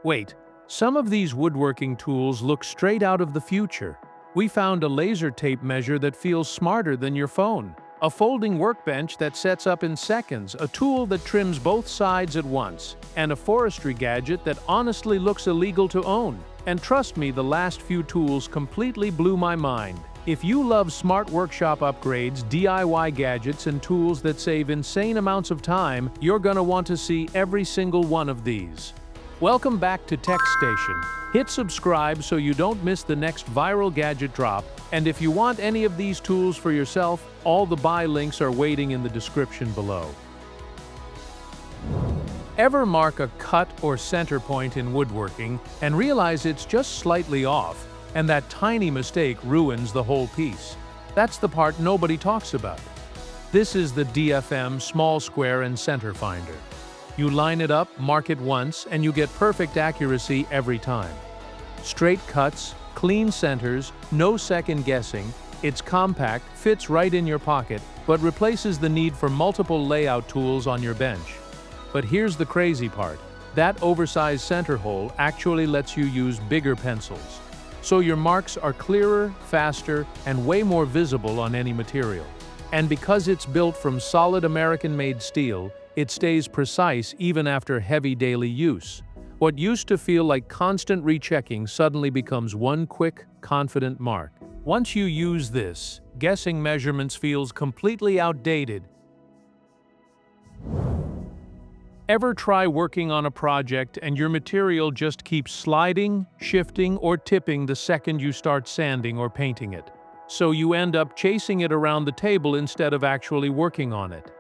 Wait, some of these woodworking tools look straight out of the future. We found a laser tape measure that feels smarter than your phone, a folding workbench that sets up in seconds, a tool that trims both sides at once, and a forestry gadget that honestly looks illegal to own. And trust me, the last few tools completely blew my mind. If you love smart workshop upgrades, DIY gadgets, and tools that save insane amounts of time, you're gonna want to see every single one of these. Welcome back to Tech Station. Hit subscribe so you don't miss the next viral gadget drop, and if you want any of these tools for yourself, all the buy links are waiting in the description below. Ever mark a cut or center point in woodworking and realize it's just slightly off, and that tiny mistake ruins the whole piece? That's the part nobody talks about. This is the DFM Small Square and Center Finder. You line it up, mark it once, and you get perfect accuracy every time. Straight cuts, clean centers, no second guessing. It's compact, fits right in your pocket, but replaces the need for multiple layout tools on your bench. But here's the crazy part. That oversized center hole actually lets you use bigger pencils. So your marks are clearer, faster, and way more visible on any material. And because it's built from solid American-made steel, it stays precise even after heavy daily use. What used to feel like constant rechecking suddenly becomes one quick, confident mark. Once you use this, guessing measurements feels completely outdated. Ever try working on a project and your material just keeps sliding, shifting, or tipping the second you start sanding or painting it? So you end up chasing it around the table instead of actually working on it.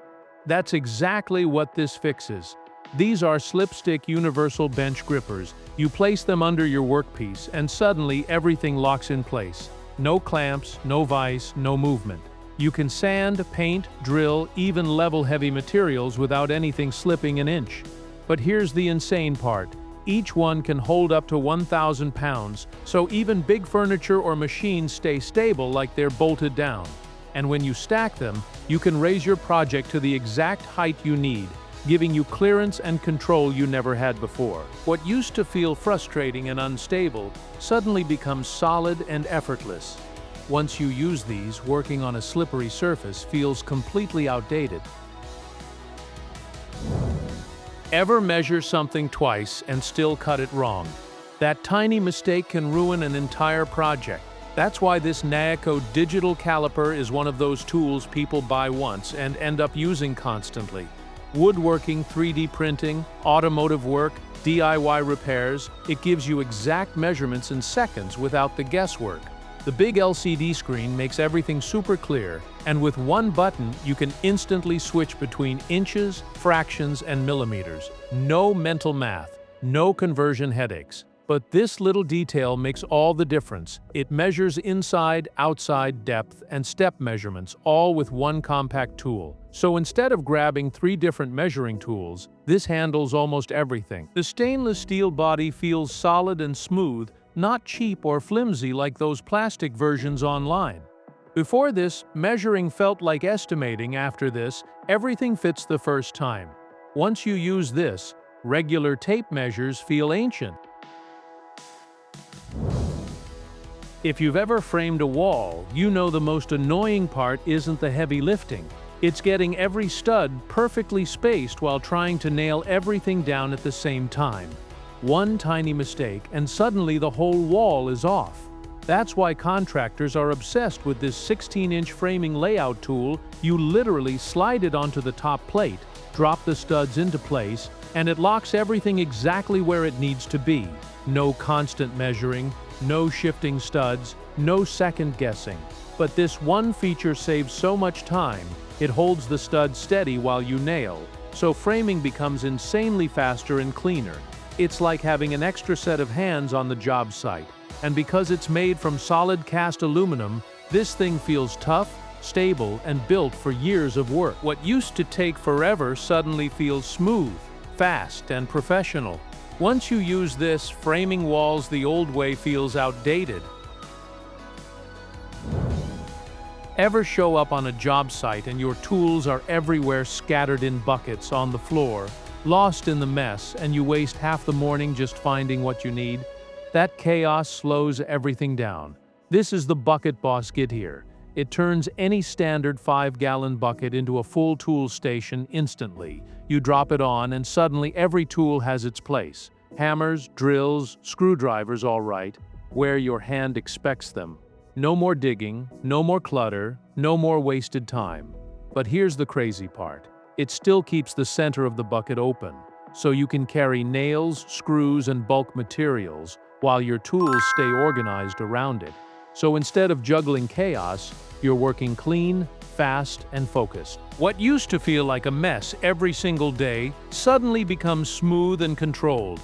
That's exactly what this fixes. These are Slipstick universal bench grippers. You place them under your workpiece and suddenly everything locks in place. No clamps, no vise, no movement. You can sand, paint, drill, even level heavy materials without anything slipping an inch. But here's the insane part. Each one can hold up to 1,000 pounds, so even big furniture or machines stay stable like they're bolted down. And when you stack them, you can raise your project to the exact height you need, giving you clearance and control you never had before. What used to feel frustrating and unstable suddenly becomes solid and effortless. Once you use these, working on a slippery surface feels completely outdated. Ever measure something twice and still cut it wrong? That tiny mistake can ruin an entire project. That's why this NEIKO digital caliper is one of those tools people buy once and end up using constantly. Woodworking, 3D printing, automotive work, DIY repairs, it gives you exact measurements in seconds without the guesswork. The big LCD screen makes everything super clear, and with one button, you can instantly switch between inches, fractions, and millimeters. No mental math, no conversion headaches. But this little detail makes all the difference. It measures inside, outside, depth, and step measurements, all with one compact tool. So instead of grabbing 3 different measuring tools, this handles almost everything. The stainless steel body feels solid and smooth, not cheap or flimsy like those plastic versions online. Before this, measuring felt like estimating. After this, everything fits the first time. Once you use this, regular tape measures feel ancient. If you've ever framed a wall, you know the most annoying part isn't the heavy lifting. It's getting every stud perfectly spaced while trying to nail everything down at the same time. One tiny mistake and suddenly the whole wall is off. That's why contractors are obsessed with this 16-inch framing layout tool. You literally slide it onto the top plate, drop the studs into place, and it locks everything exactly where it needs to be. No constant measuring, no shifting studs, no second guessing. But this one feature saves so much time. It holds the stud steady while you nail, so framing becomes insanely faster and cleaner. It's like having an extra set of hands on the job site. And because it's made from solid cast aluminum, this thing feels tough, stable, and built for years of work. What used to take forever suddenly feels smooth, fast, and professional. Once you use this, framing walls the old way feels outdated. Ever show up on a job site and your tools are everywhere, scattered in buckets on the floor? lost in the mess, and you waste half the morning just finding what you need? That chaos slows everything down. This is the Bucket Boss Bucketeer. It turns any standard 5-gallon bucket into a full tool station instantly. You drop it on and suddenly every tool has its place. Hammers, drills, screwdrivers, all right, where your hand expects them. No more digging, no more clutter, no more wasted time. But here's the crazy part. It still keeps the center of the bucket open, so you can carry nails, screws, and bulk materials while your tools stay organized around it. So instead of juggling chaos, you're working clean, fast, and focused. What used to feel like a mess every single day suddenly becomes smooth and controlled.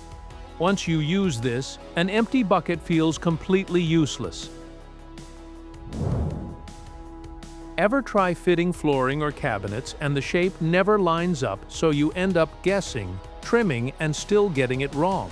Once you use this, an empty bucket feels completely useless. Ever try fitting flooring or cabinets and the shape never lines up, so you end up guessing, trimming, and still getting it wrong?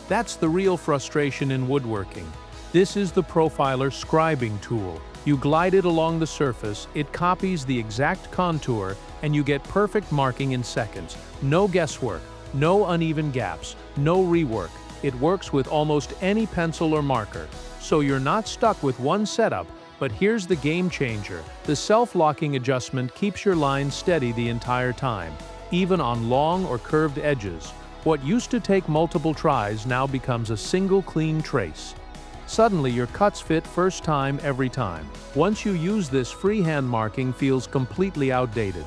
That's the real frustration in woodworking. This is the Profiler Scribing tool. You glide it along the surface, it copies the exact contour, and you get perfect marking in seconds. No guesswork, no uneven gaps, no rework. It works with almost any pencil or marker. So you're not stuck with one setup, but here's the game changer. The self-locking adjustment keeps your lines steady the entire time, even on long or curved edges. What used to take multiple tries now becomes a single clean trace. Suddenly your cuts fit first time every time. Once you use this, freehand marking feels completely outdated.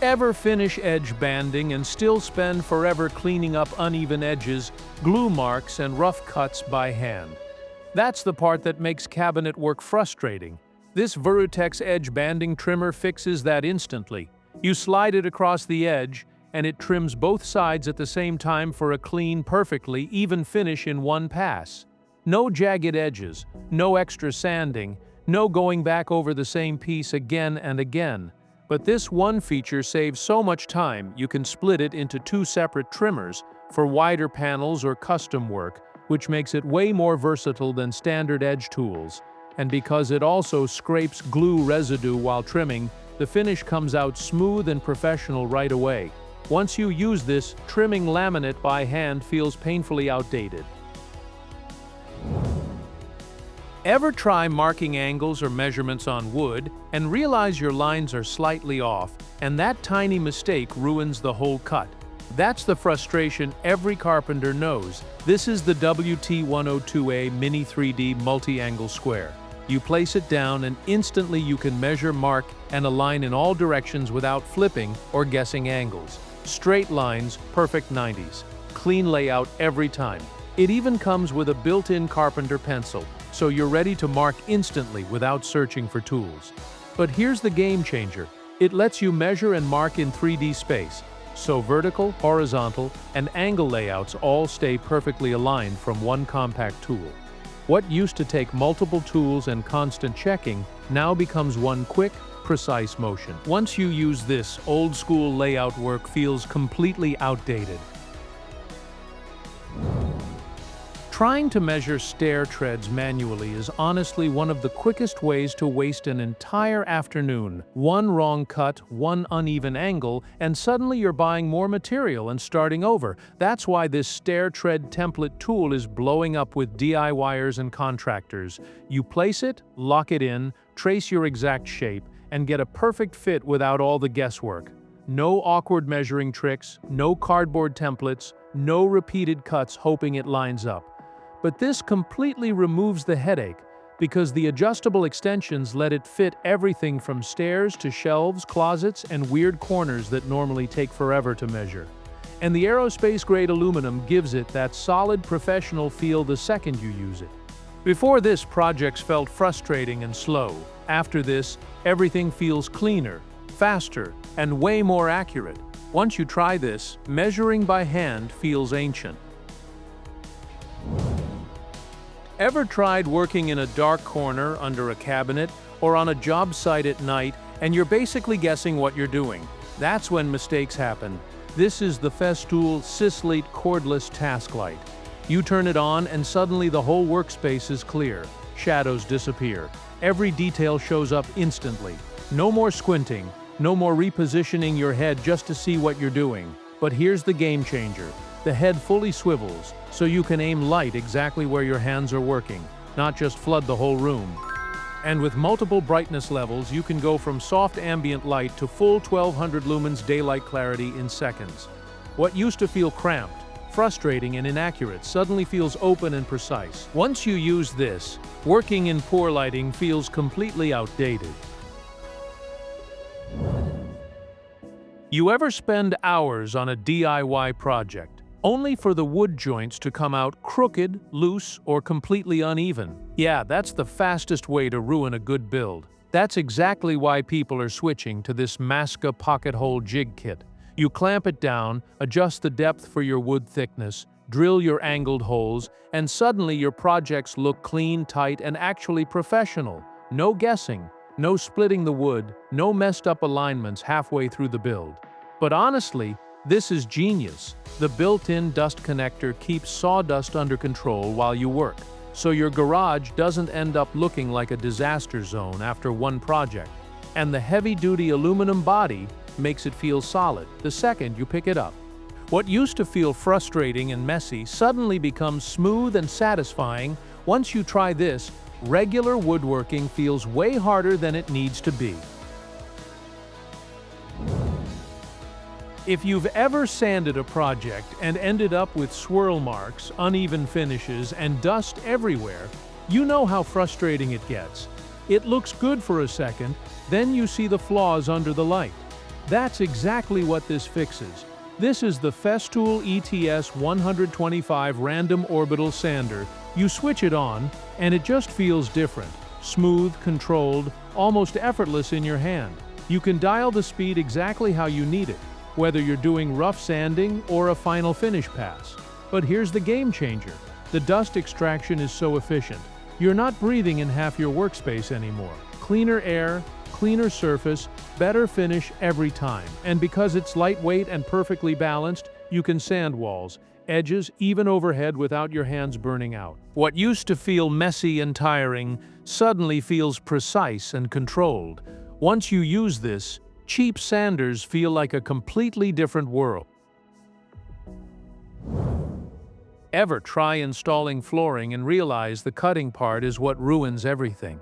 Ever finish edge banding and still spend forever cleaning up uneven edges, glue marks, and rough cuts by hand? That's the part that makes cabinet work frustrating. This Virutex edge banding trimmer fixes that instantly. You slide it across the edge, and it trims both sides at the same time for a clean, perfectly even finish in one pass. No jagged edges, no extra sanding, no going back over the same piece again and again. But this one feature saves so much time, you can split it into 2 separate trimmers for wider panels or custom work, which makes it way more versatile than standard edge tools. And because it also scrapes glue residue while trimming, the finish comes out smooth and professional right away. Once you use this, trimming laminate by hand feels painfully outdated. Ever try marking angles or measurements on wood and realize your lines are slightly off, and that tiny mistake ruins the whole cut? That's the frustration every carpenter knows. This is the WT102A Mini 3D Multi-Angle Square. You place it down and instantly you can measure, mark, and align in all directions without flipping or guessing angles. Straight lines, perfect 90s. Clean layout every time. It even comes with a built-in carpenter pencil, so you're ready to mark instantly without searching for tools. But here's the game changer. It lets you measure and mark in 3D space, so vertical, horizontal, and angle layouts all stay perfectly aligned from one compact tool. What used to take multiple tools and constant checking now becomes one quick, precise motion. Once you use this, old-school layout work feels completely outdated. Trying to measure stair treads manually is honestly one of the quickest ways to waste an entire afternoon. One wrong cut, one uneven angle, and suddenly you're buying more material and starting over. That's why this stair tread template tool is blowing up with DIYers and contractors. You place it, lock it in, trace your exact shape, and get a perfect fit without all the guesswork. No awkward measuring tricks, no cardboard templates, no repeated cuts hoping it lines up. But this completely removes the headache because the adjustable extensions let it fit everything from stairs to shelves, closets, and weird corners that normally take forever to measure. And the aerospace-grade aluminum gives it that solid professional feel the second you use it. Before this, projects felt frustrating and slow. After this, everything feels cleaner, faster, and way more accurate. Once you try this, measuring by hand feels ancient. Ever tried working in a dark corner under a cabinet or on a job site at night and you're basically guessing what you're doing? That's when mistakes happen. This is the Festool SYSLITE cordless task light. You turn it on and suddenly the whole workspace is clear. Shadows disappear. Every detail shows up instantly. No more squinting, No more repositioning your head just to see what you're doing. But here's the game changer. The head fully swivels, so you can aim light exactly where your hands are working, not just flood the whole room. And with multiple brightness levels, you can go from soft ambient light to full 1200 lumens daylight clarity in seconds. What used to feel cramped, frustrating, and inaccurate suddenly feels open and precise. Once you use this, working in poor lighting feels completely outdated. You ever spend hours on a DIY project, only for the wood joints to come out crooked, loose, or completely uneven? Yeah, that's the fastest way to ruin a good build. That's exactly why people are switching to this Massca pocket hole jig kit. You clamp it down, adjust the depth for your wood thickness, drill your angled holes, and suddenly your projects look clean, tight, and actually professional. No guessing, no splitting the wood, no messed up alignments halfway through the build. But honestly, this is genius. The built-in dust connector keeps sawdust under control while you work, so your garage doesn't end up looking like a disaster zone after one project. And the heavy-duty aluminum body makes it feel solid the second you pick it up. What used to feel frustrating and messy suddenly becomes smooth and satisfying. Once you try this, regular woodworking feels way harder than it needs to be. If you've ever sanded a project and ended up with swirl marks, uneven finishes, and dust everywhere, you know how frustrating it gets. It looks good for a second, then you see the flaws under the light. That's exactly what this fixes. This is the Festool ETS 125 Random Orbital Sander. You switch it on, and it just feels different. Smooth, controlled, almost effortless in your hand. You can dial the speed exactly how you need it, whether you're doing rough sanding or a final finish pass. But here's the game changer. The dust extraction is so efficient. You're not breathing in half your workspace anymore. Cleaner air, cleaner surface, better finish every time. And because it's lightweight and perfectly balanced, you can sand walls, edges, even overhead without your hands burning out. What used to feel messy and tiring suddenly feels precise and controlled. Once you use this, cheap sanders feel like a completely different world. Ever try installing flooring and realize the cutting part is what ruins everything?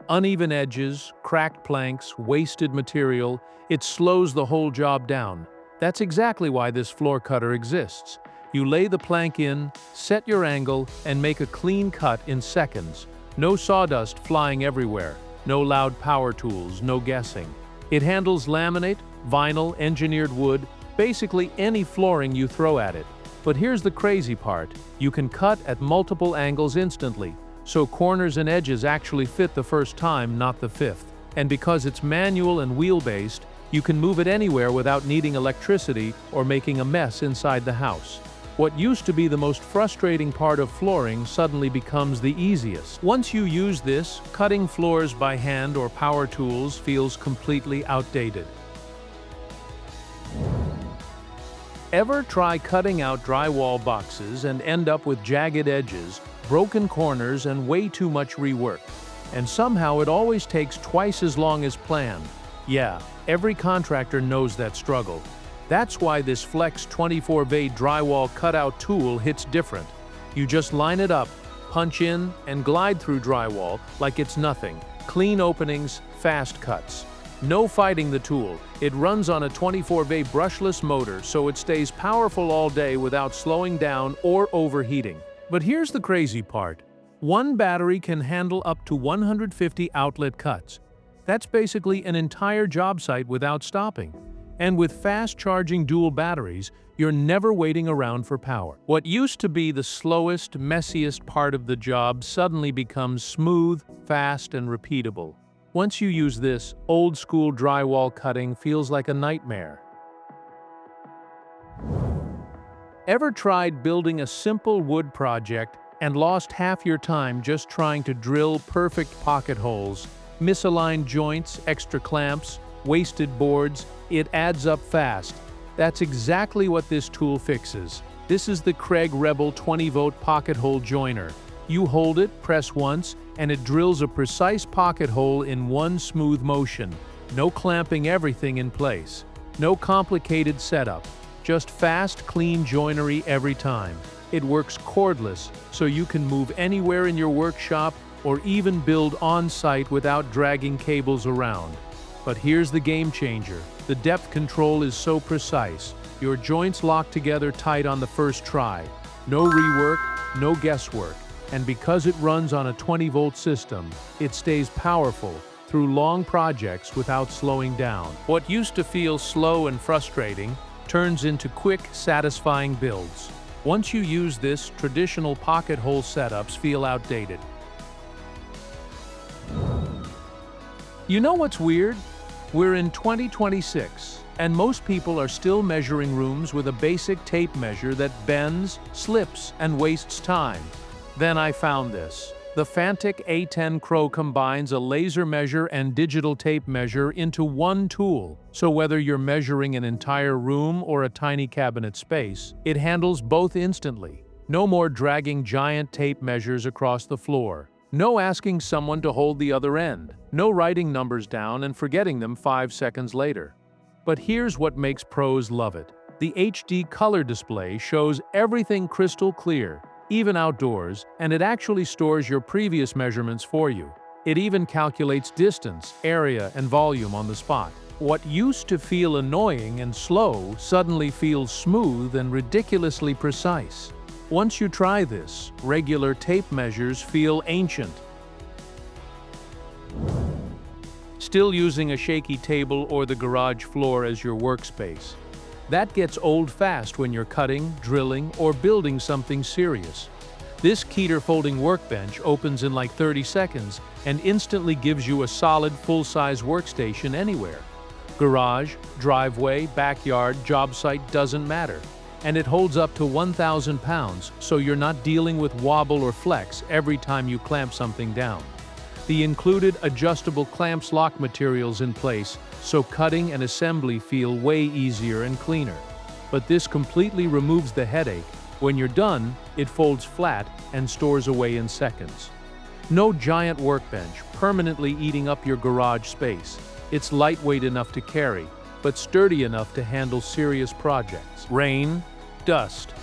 Uneven edges, cracked planks, wasted material, it slows the whole job down. That's exactly why this floor cutter exists. You lay the plank in, set your angle, and make a clean cut in seconds. No sawdust flying everywhere, no loud power tools, no guessing. It handles laminate, vinyl, engineered wood, basically any flooring you throw at it. But here's the crazy part. You can cut at multiple angles instantly, so corners and edges actually fit the first time, not the fifth. And because it's manual and wheel-based, you can move it anywhere without needing electricity or making a mess inside the house. What used to be the most frustrating part of flooring suddenly becomes the easiest. Once you use this, cutting floors by hand or power tools feels completely outdated. Ever try cutting out drywall boxes and end up with jagged edges, broken corners, and way too much rework? And somehow it always takes twice as long as planned. Yeah, every contractor knows that struggle. That's why this Flex 24-bay drywall cutout tool hits different. You just line it up, punch in, and glide through drywall like it's nothing. Clean openings, fast cuts. No fighting the tool. It runs on a 24-bay brushless motor, so it stays powerful all day without slowing down or overheating. But here's the crazy part. One battery can handle up to 150 outlet cuts. That's basically an entire job site without stopping. And with fast-charging dual batteries, you're never waiting around for power. What used to be the slowest, messiest part of the job suddenly becomes smooth, fast, and repeatable. Once you use this, old-school drywall cutting feels like a nightmare. Ever tried building a simple wood project and lost half your time just trying to drill perfect pocket holes, misaligned joints, extra clamps, wasted boards? It adds up fast. That's exactly what this tool fixes. This is the Kreg Rebel 20-volt pocket hole joiner. You hold it, press once, and it drills a precise pocket hole in one smooth motion. No clamping everything in place. No complicated setup. Just fast, clean joinery every time. It works cordless, so you can move anywhere in your workshop or even build on-site without dragging cables around. But here's the game changer. The depth control is so precise. Your joints lock together tight on the first try. No rework, no guesswork. And because it runs on a 20-volt system, it stays powerful through long projects without slowing down. What used to feel slow and frustrating turns into quick, satisfying builds. Once you use this, traditional pocket hole setups feel outdated. You know what's weird? We're in 2026, and most people are still measuring rooms with a basic tape measure that bends, slips, and wastes time. Then I found this. The Fanttik A10 Pro combines a laser measure and digital tape measure into one tool, so whether you're measuring an entire room or a tiny cabinet space, it handles both instantly. No more dragging giant tape measures across the floor. No asking someone to hold the other end. No writing numbers down and forgetting them 5 seconds later. But here's what makes pros love it. The HD color display shows everything crystal clear, even outdoors, and it actually stores your previous measurements for you. It even calculates distance, area, and volume on the spot. What used to feel annoying and slow suddenly feels smooth and ridiculously precise. Once you try this, regular tape measures feel ancient. Still using a shaky table or the garage floor as your workspace. That gets old fast when you're cutting, drilling, or building something serious. This Keter folding workbench opens in like 30 seconds and instantly gives you a solid full-size workstation anywhere. Garage, driveway, backyard, job site doesn't matter. And it holds up to 1,000 pounds, so you're not dealing with wobble or flex every time you clamp something down. The included adjustable clamps lock materials in place, so cutting and assembly feel way easier and cleaner. But this completely removes the headache. When you're done, it folds flat and stores away in seconds. No giant workbench permanently eating up your garage space. It's lightweight enough to carry, but sturdy enough to handle serious projects. Rain, dust,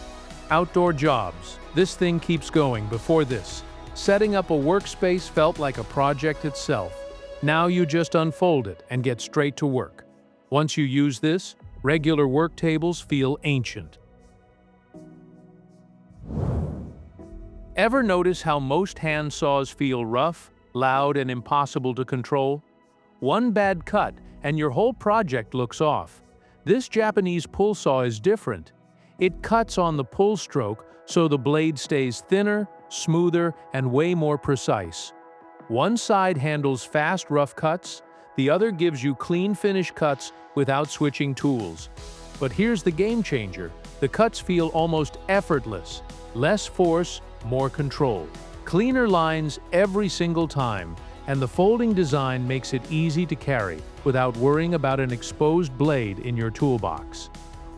outdoor jobs. This thing keeps going. Before this, setting up a workspace felt like a project itself. Now you just unfold it and get straight to work. Once you use this, regular work tables feel ancient. Ever notice how most hand saws feel rough, loud, and impossible to control? One bad cut and your whole project looks off. This Japanese pull saw is different. It cuts on the pull stroke so the blade stays thinner, smoother, and way more precise. One side handles fast, rough cuts, the other gives you clean finish cuts without switching tools. But here's the game changer. The cuts feel almost effortless. Less force, more control. Cleaner lines every single time, and the folding design makes it easy to carry without worrying about an exposed blade in your toolbox.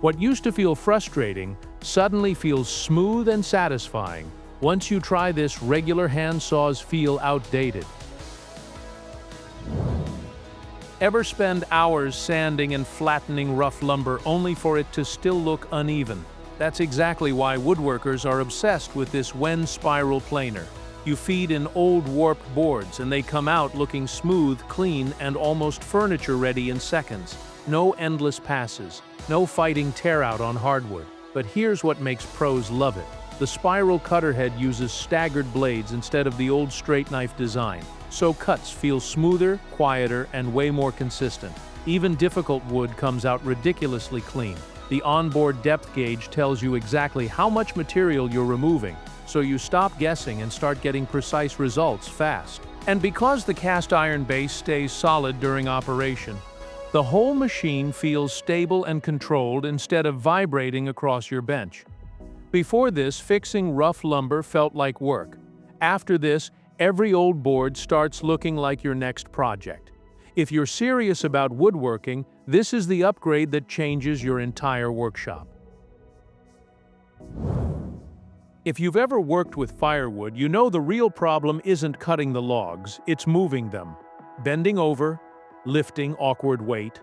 What used to feel frustrating suddenly feels smooth and satisfying. Once you try this, regular hand saws feel outdated. Ever spend hours sanding and flattening rough lumber only for it to still look uneven? That's exactly why woodworkers are obsessed with this Wen spiral planer. You feed in old warped boards and they come out looking smooth, clean, and almost furniture-ready in seconds. No endless passes, no fighting tear-out on hardwood. But here's what makes pros love it. The spiral cutter head uses staggered blades instead of the old straight knife design, so cuts feel smoother, quieter, and way more consistent. Even difficult wood comes out ridiculously clean. The onboard depth gauge tells you exactly how much material you're removing, so you stop guessing and start getting precise results fast. And because the cast iron base stays solid during operation, the whole machine feels stable and controlled instead of vibrating across your bench. Before this, fixing rough lumber felt like work. After this, every old board starts looking like your next project. If you're serious about woodworking, this is the upgrade that changes your entire workshop. If you've ever worked with firewood, you know the real problem isn't cutting the logs, it's moving them. Bending over, lifting awkward weight,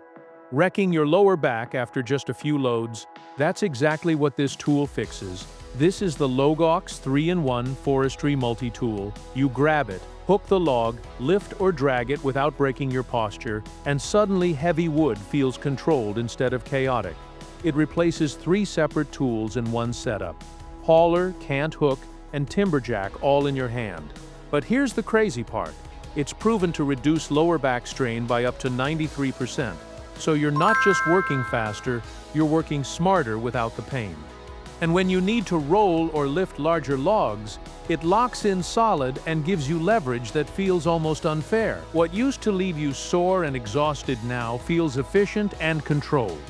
wrecking your lower back after just a few loads. That's exactly what this tool fixes. This is the LogOX 3-in-1 Forestry Multitool. You grab it, hook the log, lift or drag it without breaking your posture, and suddenly heavy wood feels controlled instead of chaotic. It replaces 3 separate tools in one setup: hauler, cant hook, and timberjack all in your hand. But here's the crazy part. It's proven to reduce lower back strain by up to 93%. So you're not just working faster, you're working smarter without the pain. And when you need to roll or lift larger logs, it locks in solid and gives you leverage that feels almost unfair. What used to leave you sore and exhausted now feels efficient and controlled.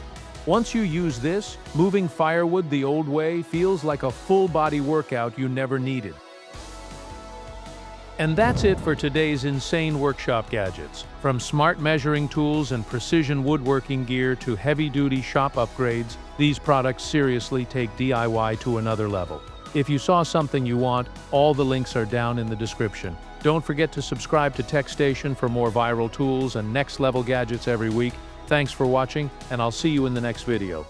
Once you use this, moving firewood the old way feels like a full-body workout you never needed. And that's it for today's insane workshop gadgets. From smart measuring tools and precision woodworking gear to heavy-duty shop upgrades, these products seriously take DIY to another level. If you saw something you want, all the links are down in the description. Don't forget to subscribe to TechStation for more viral tools and next-level gadgets every week. Thanks for watching, and I'll see you in the next video.